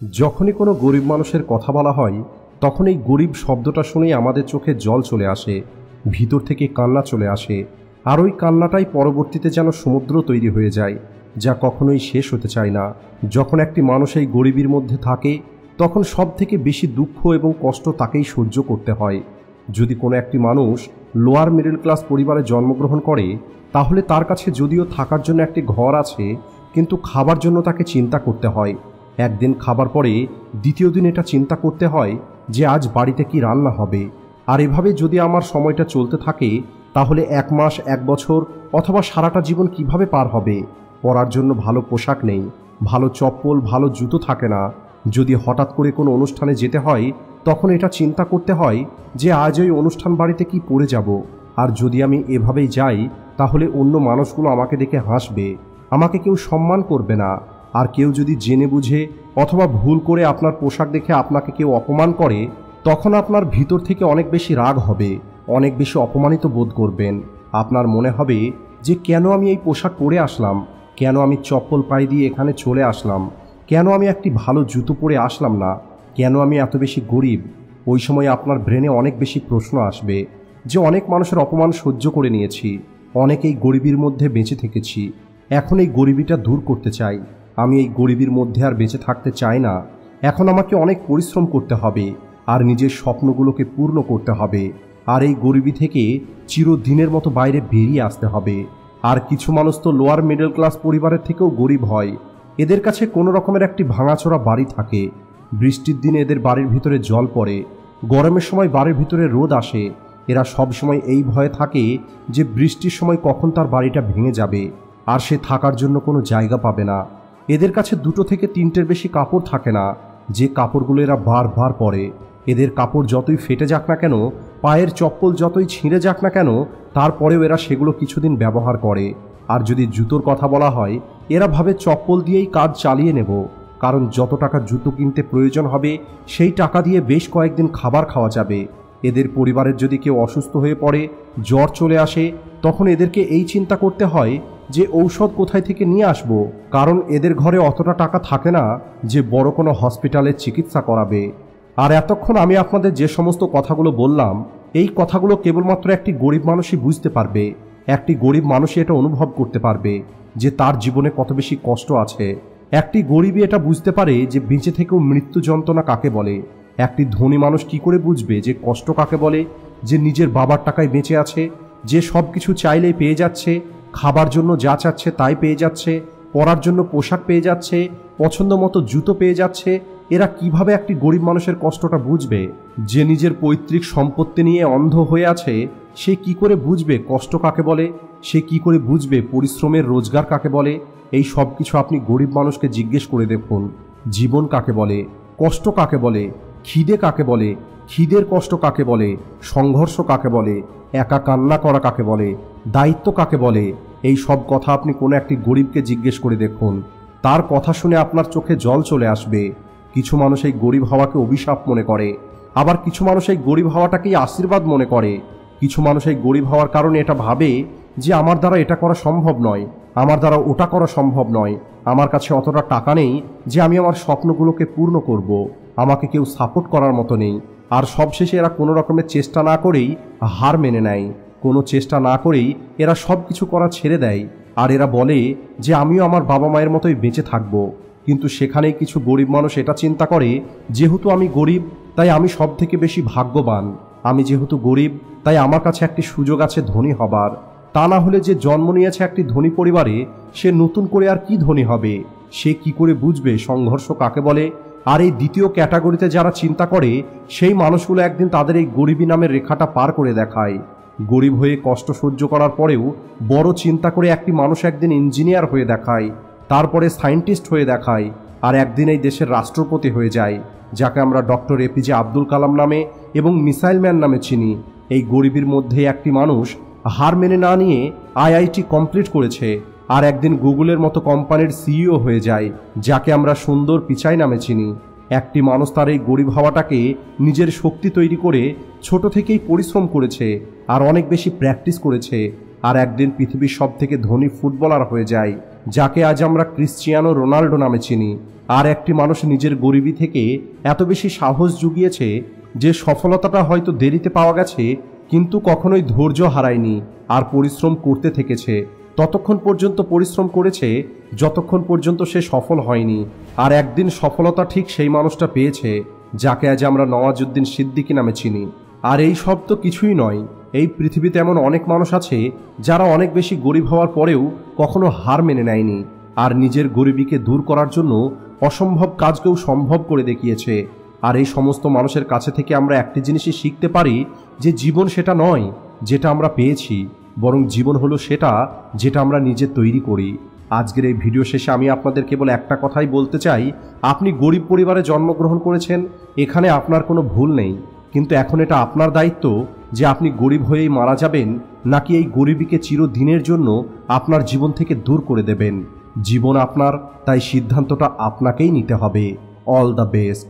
যখনই কোনো গরিব মানুষের কথা বলা হয় তখন এই গরিব শব্দটা শুনেই আমাদের চোখে জল চলে আসে, ভিতর থেকে কান্না চলে আসে। আর ওই কান্নাটাই পরবর্তীতে যেন সমুদ্র তৈরি হয়ে যায়, যা কখনোই শেষ হতে চায় না। যখন একটি মানুষ এই গরিবের মধ্যে থাকে তখন সব থেকে বেশি দুঃখ এবং কষ্ট তাকেই সহ্য করতে হয়। যদি কোনো একটি মানুষ লোয়ার মিডল ক্লাস পরিবারে জন্মগ্রহণ করে তাহলে তার কাছে যদিও থাকার জন্য একটি ঘর আছে, কিন্তু খাবার জন্য তাকে চিন্তা করতে হয়। একদিন খাবার পরে দ্বিতীয় দিন এটা চিন্তা করতে হয় যে আজ বাড়িতে কি রান্না হবে। আর এভাবে যদি আমার সময়টা চলতে থাকে তাহলে 1 মাস, 1 বছর অথবা সারাটা জীবন কিভাবে পার হবে। পরার জন্য ভালো পোশাক নেই, ভালো চপ্পল, ভালো জুতো থাকে না। যদি হঠাৎ করে কোনো অনুষ্ঠানে যেতে হয় তখন এটা চিন্তা করতে হয় যে আজ ওই অনুষ্ঠান বাড়িতে কি পরে যাব। আর যদি আমি এভাবেই যাই তাহলে অন্য মানুষগুলো আমাকে দেখে হাসবে, আমাকে কেউ সম্মান করবে না। আর কেউ যদি জেনে বুঝে অথবা ভুল করে আপনার পোশাক দেখে আপনাকে কেউ অপমান করে তখন আপনার ভিতর থেকে অনেক বেশি রাগ হবে, অনেক বেশি অপমানিত বোধ করবেন। আপনার মনে হবে যে কেন আমি এই পোশাক পরে আসলাম, কেন আমি চপ্পল পায়ে দিয়ে এখানে চলে আসলাম, কেন আমি একটি ভালো জুতো পরে আসলাম না, কেন আমি এত বেশি গরিব। ওই সময় আপনার ব্রেনে অনেক বেশি প্রশ্ন আসবে যে অনেক মানুষের অপমান সহ্য করে নিয়েছি, অনেকেই গরিবের মধ্যে বেঁচে থেকেছি, এখন এই গরিবিটা দূর করতে চাই। আমি এই গরিবের মধ্যে আর বেঁচে থাকতে চাই না। এখন আমাকে অনেক পরিশ্রম করতে হবে আর নিজের স্বপ্নগুলোকে পূর্ণ করতে হবে। আর এই গরিবি থেকে চিরদিনের মতো বাইরে বেরিয়ে আসতে হবে। আর কিছু মানুষ তো লোয়ার মিডল ক্লাস পরিবারের থেকেও গরিব হয়। এদের কাছে কোনো রকমের একটি ভাঙাচোরা বাড়ি থাকে। বৃষ্টির দিনে এদের বাড়ির ভিতরে জল পড়ে, গরমের সময় বাড়ির ভিতরে রোদ আসে। এরা সব সময় এই ভয়ে থাকে যে বৃষ্টির সময় কখন তার বাড়িটা ভেঙে যাবে আর সে থাকার জন্য কোনো জায়গা পাবে না। এদের কাছে 2 থেকে 3টের বেশি কাপড় থাকে না, যে কাপড়গুলো এরা বারবার পরে। এদের কাপড় যতই ফেটে যাক না কেন, পায়ের চপ্পল যতই ছিঁড়ে যাক না কেন, তারপরেও এরা সেগুলো কিছুদিন ব্যবহার করে। আর যদি জুতোর কথা বলা হয় এরা ভাবে চপ্পল দিয়েই কাজ চালিয়ে নেব, কারণ যত টাকা জুতো কিনতে প্রয়োজন হবে সেই টাকা দিয়ে বেশ কয়েকদিন খাবার খাওয়া যাবে। এদের পরিবারের যদি কেউ অসুস্থ হয়ে পড়ে, জ্বর চলে আসে, তখন এদেরকে এই চিন্তা করতে হয় যে ঔষধ কোথায় থেকে নিয়ে আসব, কারণ এদের ঘরে অতটা টাকা থাকে না যে বড় কোনো হসপিটালে চিকিৎসা করাবে। আর এতক্ষণ আমি আপনাদের যে সমস্ত কথাগুলো বললাম এই কথাগুলো কেবলমাত্র একটি গরিব মানুষই বুঝতে পারবে। একটি গরিব মানুষই এটা অনুভব করতে পারবে যে তার জীবনে কত বেশি কষ্ট আছে। একটি গরিবই এটা বুঝতে পারে যে বেঁচে থেকেও মৃত্যু যন্ত্রণা কাকে বলে। একটি ধনী মানুষ কি করে বুঝবে যে কষ্ট কাকে বলে, যে নিজের বাবার টাকায় বেঁচে আছে, যে সব কিছু চাইলেই পেয়ে যাচ্ছে, খাবার জন্য যা চাচ্ছে তাই পেয়ে যাচ্ছে, পরার জন্য পোশাক পেয়ে যাচ্ছে, পছন্দ মতো জুতো পেয়ে যাচ্ছে। এরা কিভাবে একটি গরিব মানুষের কষ্টটা বুঝবে? যে নিজের পৈতৃক সম্পত্তি নিয়ে অন্ধ হয়ে আছে সে কি করে বুঝবে কষ্ট কাকে বলে? সে কি করে বুঝবে পরিশ্রমের রোজগার কাকে বলে? এই সব কিছু আপনি গরিব মানুষকে জিজ্ঞেস করে দেখুন। জীবন কাকে বলে, কষ্ট কাকে বলে, খিদে কাকে বলে, খিদের কষ্ট কাকে বলে, সংঘর্ষ কাকে বলে, একা কান্না করা কাকে বলে, দায়িত্ব কাকে বলে, এই সব কথা আপনি কোনো একটি গরিবকে জিজ্ঞেস করে দেখুন। তার কথা শুনে আপনার চোখে জল চলে আসবে। কিছু মানুষ এই গরিব হওয়াকে অভিশাপ মনে করে, আবার কিছু মানুষ এই গরিব হওয়াটাকেই আশীর্বাদ মনে করে। কিছু মানুষ এই গরিব হওয়ার কারণে এটা ভাবে যে আমার দ্বারা এটা করা সম্ভব নয়, আমার দ্বারা ওটা করা সম্ভব নয়, আমার কাছে অতটা টাকা নেই যে আমি আমার স্বপ্নগুলোকে পূর্ণ করব, আমাকে কেউ সাপোর্ট করার মতো নেই। আর সবশেষে এরা কোনো রকমের চেষ্টা না করেই হার মেনে নেয়, কোনো চেষ্টা না করেই এরা সব কিছু করা ছেড়ে দেয়। আর এরা বলে যে আমিও আমার বাবা মায়ের মতোই বেঁচে থাকব। কিন্তু সেখানেই কিছু গরিব মানুষ এটা চিন্তা করে যেহেতু আমি গরিব তাই আমি সব থেকে বেশি ভাগ্যবান, আমি যেহেতু গরিব তাই আমার কাছে একটি সুযোগ আছে ধনী হবার। তা না হলে যে জন্ম নিয়েছে একটি ধনী পরিবারে সে নতুন করে আর কি ধনী হবে? সে কি করে বুঝবে সংঘর্ষ কাকে বলে? আর এই দ্বিতীয় ক্যাটাগরিতে যারা চিন্তা করে সেই মানুষগুলো একদিন তাদের এই গরিবী নামের রেখাটা পার করে দেখায়। গরিব হয়ে কষ্ট সহ্য করার পরেও বড় চিন্তা করে একটি মানুষ একদিন ইঞ্জিনিয়ার হয়ে দেখায়, তারপরে সায়েন্টিস্ট হয়ে দেখায়, আর একদিন এই দেশের রাষ্ট্রপতি হয়ে যায়, যাকে আমরা ডক্টর এপিজে আব্দুল কালাম নামে এবং মিসাইল ম্যান নামে চিনি। এই গরিবের মধ্যে একটি মানুষ হার মেনে না নিয়ে আইআইটি কমপ্লিট করেছে, আর একদিন গুগলের মতো কোম্পানির সিইও হয়ে যায়, যাকে আমরা সুন্দর পিচাই নামে চিনি। একটি মানুষ তার এই গরিব হওয়াটাকে নিজের শক্তি তৈরি করে ছোট থেকেই পরিশ্রম করেছে আর অনেক বেশি প্র্যাকটিস করেছে, আর একদিন পৃথিবীর সব থেকে ধনী ফুটবলার হয়ে যায়, যাকে আজ আমরা ক্রিশ্চিয়ানো রোনাল্ডো নামে চিনি। আর একটি মানুষ নিজের গরিবি থেকে এত বেশি সাহস জুগিয়েছে যে সফলতাটা হয়তো দেরিতে পাওয়া গেছে, কিন্তু কখনোই ধৈর্য হারায়নি আর পরিশ্রম করতে থেকেছে। ততক্ষণ পর্যন্ত পরিশ্রম করেছে যতক্ষণ পর্যন্ত সে সফল হয়নি। আর একদিন সফলতা ঠিক সেই মানুষটা পেয়েছে যাকে আজ আমরা নওয়াজুদ্দিন সিদ্দিকী নামে চিনি। আর এই সব তো কিছুই নয়, এই পৃথিবীতে এমন অনেক মানুষ আছে যারা অনেক বেশি গরিব হওয়ার পরেও কখনো হার মেনে নেয়নি আর নিজের গরিবিকে দূর করার জন্য অসম্ভব কাজকেও সম্ভব করে দেখিয়েছে। আর এই সমস্ত মানুষের কাছে থেকে আমরা একটি জিনিসই শিখতে পারি যে জীবন সেটা নয় যেটা আমরা পেয়েছি, বরং জীবন হলো সেটা যেটা আমরা নিজে তৈরি করি। আজকের এই ভিডিও শেষে আমি আপনাদের কেবল একটা কথাই বলতে চাই, আপনি গরিব পরিবারে জন্মগ্রহণ করেছেন, এখানে আপনার কোনো ভুল নেই, কিন্তু এখন এটা আপনার দায়িত্ব যে আপনি গরিব হয়েই মারা যাবেন নাকি এই গরিবিকে চিরদিনের জন্য আপনার জীবন থেকে দূর করে দেবেন। জীবন আপনার, তাই সিদ্ধান্তটা আপনাকেই নিতে হবে। All the best.